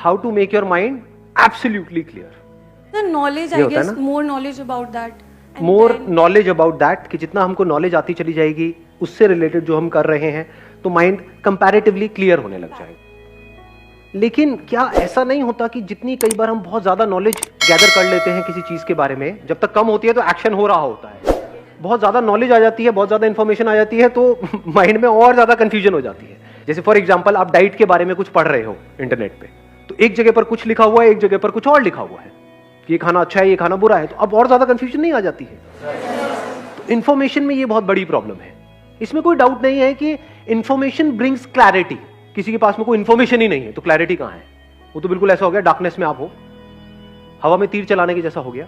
how to make your mind absolutely clear. The knowledge, I guess, more knowledge about that. More knowledge about that, कि जितना हमको knowledge आती चली जाएगी उससे रिलेटेड जो हम कर रहे हैं तो माइंड कंपैरेटिवली क्लियर होने लग जाएगा। लेकिन क्या ऐसा नहीं होता कि जितनी कई बार हम बहुत ज्यादा नॉलेज गैदर कर लेते हैं किसी चीज के बारे में, जब तक कम होती है तो एक्शन हो रहा होता है, बहुत ज्यादा नॉलेज आ जाती है, बहुत ज्यादा इंफॉर्मेशन आ जाती है तो माइंड में और ज्यादा कंफ्यूजन हो जाती है। जैसे फॉर एग्जांपल आप डाइट के बारे में कुछ पढ़ रहे हो इंटरनेट पे, तो एक जगह पर कुछ लिखा हुआ है, एक जगह पर कुछ और लिखा हुआ है कि ये खाना अच्छा है, ये खाना बुरा है, तो अब और ज्यादा कंफ्यूजन नहीं आ जाती है। तो इंफॉर्मेशन में ये बहुत बड़ी प्रॉब्लम है। इसमें कोई डाउट नहीं है कि इंफॉर्मेशन ब्रिंग्स क्लैरिटी। किसी के पास में कोई इंफॉर्मेशन ही नहीं है तो क्लैरिटी कहां है? वो तो बिल्कुल ऐसा हो गया डार्कनेस में आप हो, हवा में तीर चलाने के जैसा हो गया।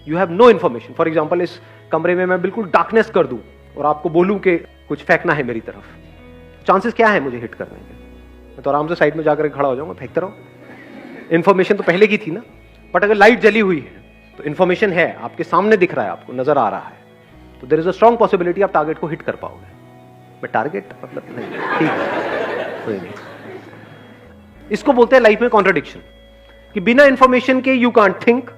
You have no information. For example इस कमरे में मैं बिल्कुल डार्कनेस कर दूं और आपको बोलूं कि कुछ फेंकना है मेरी तरफ, चांसेस क्या है मुझे हिट करने के? मैं तो आराम से साइड में जाकर खड़ा हो जाऊंगा, फेंकते रहो। इंफॉर्मेशन तो पहले की थी ना, बट अगर लाइट जली हुई है तो इंफॉर्मेशन है, आपके सामने दिख रहा है, आपको नजर आ रहा है, तो there is a strong possibility आप टारगेट को हिट कर पाओगे। मैं टारगेट मतलब नहीं, ठीक है, कोई नहीं। इसको बोलते हैं लाइफ में कॉन्ट्रडिक्शन, कि बिना इंफॉर्मेशन के यू कांट थिंक,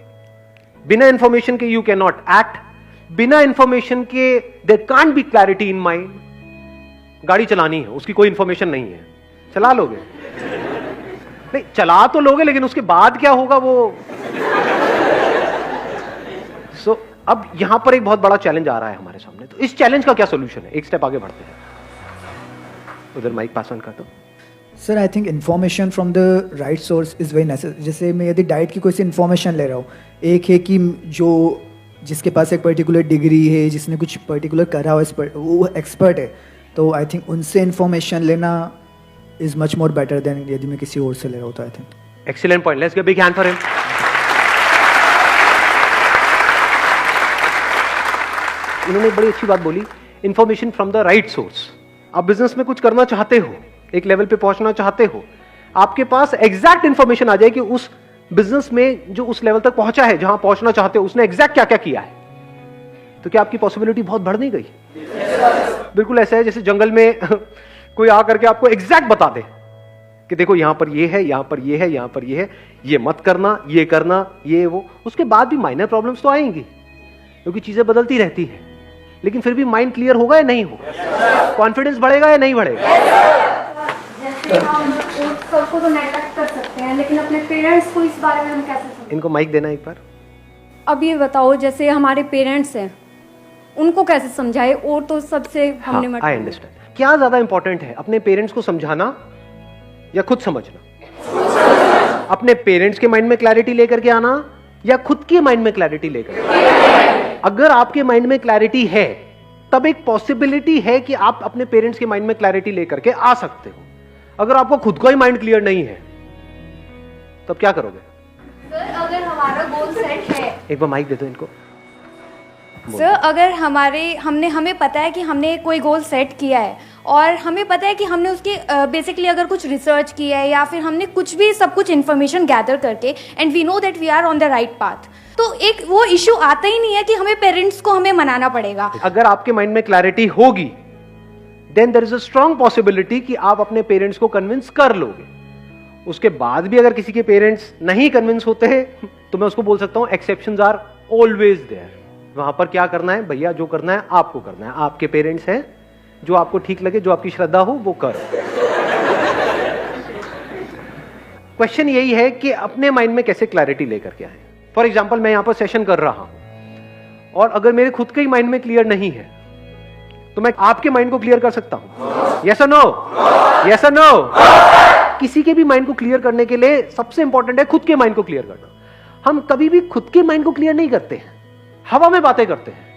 बिना इंफॉर्मेशन के यू कैन नॉट एक्ट, बिना इंफॉर्मेशन के there can't be clarity in mind. गाड़ी चलानी है, उसकी कोई इंफॉर्मेशन नहीं है, चला लोगे? नहीं, चला तो लोगे, लेकिन उसके बाद क्या होगा वो सो अब यहां पर एक बहुत बड़ा चैलेंज आ रहा है हमारे सामने। तो इस चैलेंज का क्या सोल्यूशन है? एक स्टेप आगे बढ़ते हैं। उधर माइक पास ऑन कर दो। Sir, I think information from the right source is very necessary. जैसे मैं यदि डाइट की कोई सी इन्फॉर्मेशन ले रहा हूँ, एक है कि जो जिसके पास एक पर्टिकुलर डिग्री है, जिसने कुछ पर्टिकुलर करा हो, वो एक्सपर्ट है, तो आई थिंक उनसे इन्फॉर्मेशन लेना is much more better than यदि मैं किसी और से ले रहा हूँ। I think excellent point, let's give big hand for him. इन्होंने बड़ी अच्छी बात बोली, information from the right source. आप बिजनेस में कुछ करना चाहते हो, एक लेवल पे पहुंचना चाहते हो, आपके पास एग्जैक्ट इंफॉर्मेशन आ जाए कि उस बिजनेस में जो उस लेवल तक पहुंचा है, जहां पहुंचना चाहते हो, उसने एग्जैक्ट क्या क्या किया है, तो क्या आपकी पॉसिबिलिटी बहुत बढ़ नहीं गई? बिल्कुल ऐसा है जैसे जंगल में कोई आकर के आपको एग्जैक्ट बता दे कि देखो यहां पर ये है, यहां पर ये है, यहां पर ये है, ये मत करना, ये करना, ये वो। उसके बाद भी माइनर प्रॉब्लम्स तो आएंगी क्योंकि चीजें बदलती रहती हैं, लेकिन फिर भी माइंड क्लियर होगा या नहीं होगा? कॉन्फिडेंस बढ़ेगा या नहीं बढ़ेगा? जैसे हम सबको तो नेगलेक्ट कर सकते हैं, लेकिन अपने पेरेंट्स को इस बारे में हम कैसे समझें? इनको माइक देना एक बार। अब ये बताओ, जैसे हमारे पेरेंट्स हैं, उनको कैसे समझाए? और तो सबसे हमने आई अंडरस्टैंड। क्या ज्यादा इंपॉर्टेंट है, अपने पेरेंट्स को समझाना या खुद समझना? अपने पेरेंट्स के माइंड में क्लैरिटी लेकर के आना या खुद के माइंड में क्लैरिटी लेकर? अगर आपके माइंड में क्लैरिटी है तब एक पॉसिबिलिटी है कि आप अपने पेरेंट्स के माइंड में क्लैरिटी लेकर के आ सकते हो। अगर आपको खुद का ही माइंड क्लियर नहीं है तब क्या करोगे? सर, अगर हमारा गोल सेट है, एक बार माइक दे दो इनको। सर, अगर हमें पता है कि हमने कोई गोल सेट किया है और हमें पता है कि हमने उसकी बेसिकली अगर कुछ रिसर्च किया है या फिर हमने कुछ भी सब कुछ इन्फॉर्मेशन गैदर करके and we know that we are on the right path, तो एक वो इश्यू आता ही नहीं है कि हमें पेरेंट्स को हमें मनाना पड़ेगा। अगर आपके माइंड में क्लैरिटी होगी then there is a strong possibility कि आप अपने पेरेंट्स को कन्विंस कर लोगे। उसके बाद भी अगर किसी के पेरेंट्स नहीं कन्विंस होते हैं तो मैं उसको बोल सकता हूं एक्सेप्शंस आर ऑलवेज देयर। वहां पर क्या करना है भैया, जो करना है आपको करना है। आपके पेरेंट्स हैं, जो आपको ठीक लगे, जो आपकी श्रद्धा हो वो करो। क्वेश्चन यही है कि अपने माइंड में कैसे क्लैरिटी लेकर के आए। फॉर एग्जाम्पल मैं यहां पर सेशन कर रहा हूं और अगर मेरे खुद के ही माइंड में क्लियर नहीं है तो मैं आपके माइंड को क्लियर कर सकता हूं? यस और नो? यस और नो? किसी के भी माइंड को क्लियर करने के लिए सबसे इंपॉर्टेंट है खुद के माइंड को क्लियर करना। हम कभी भी खुद के माइंड को क्लियर नहीं करते हैं, हवा में बातें करते हैं।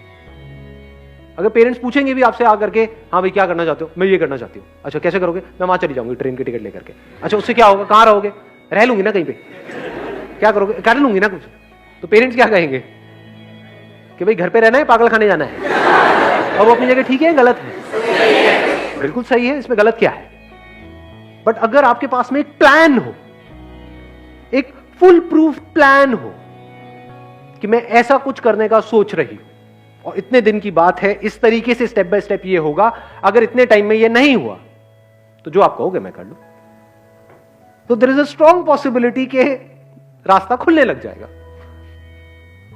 अगर पेरेंट्स पूछेंगे भी आपसे आकर के, हाँ भाई क्या करना चाहते हो? मैं ये करना चाहती हूँ। अच्छा कैसे करोगे? मैं वहां चली जाऊंगी ट्रेन की टिकट लेकर के। अच्छा उससे क्या होगा? कहां रहोगे? रह लूंगी ना कहीं पे। क्या करोगे? कर लूंगी ना कुछ। तो पेरेंट्स क्या कहेंगे कि भाई घर पे रहना है, पागल खाने जाना है। और वो अपनी जगह ठीक है, गलत है? बिल्कुल सही है, इसमें गलत क्या है? बट अगर आपके पास में एक प्लान हो, एक फुल प्रूफ प्लान हो कि मैं ऐसा कुछ करने का सोच रही हूं और इतने दिन की बात है, इस तरीके से स्टेप बाय स्टेप ये होगा, अगर इतने टाइम में ये नहीं हुआ तो जो आप कहोगे मैं कर लूं। तो there is a strong possibility के रास्ता खुलने लग जाएगा।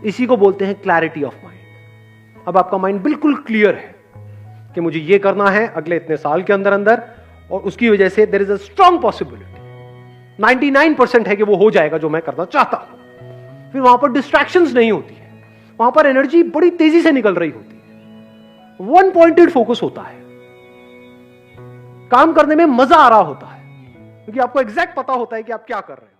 इसी को बोलते हैं क्लैरिटी ऑफ माइंड। अब आपका माइंड बिल्कुल क्लियर है कि मुझे ये करना है अगले इतने साल के अंदर अंदर, और उसकी वजह से there is a strong possibility, 99% है कि वो हो जाएगा जो मैं करना चाहता हूं। फिर वहां पर डिस्ट्रैक्शंस नहीं होती है, वहां पर एनर्जी बड़ी तेजी से निकल रही होती है, वन पॉइंटेड फोकस होता है, काम करने में मजा आ रहा होता है, क्योंकि आपको एग्जैक्ट पता होता है कि आप क्या कर रहे हो।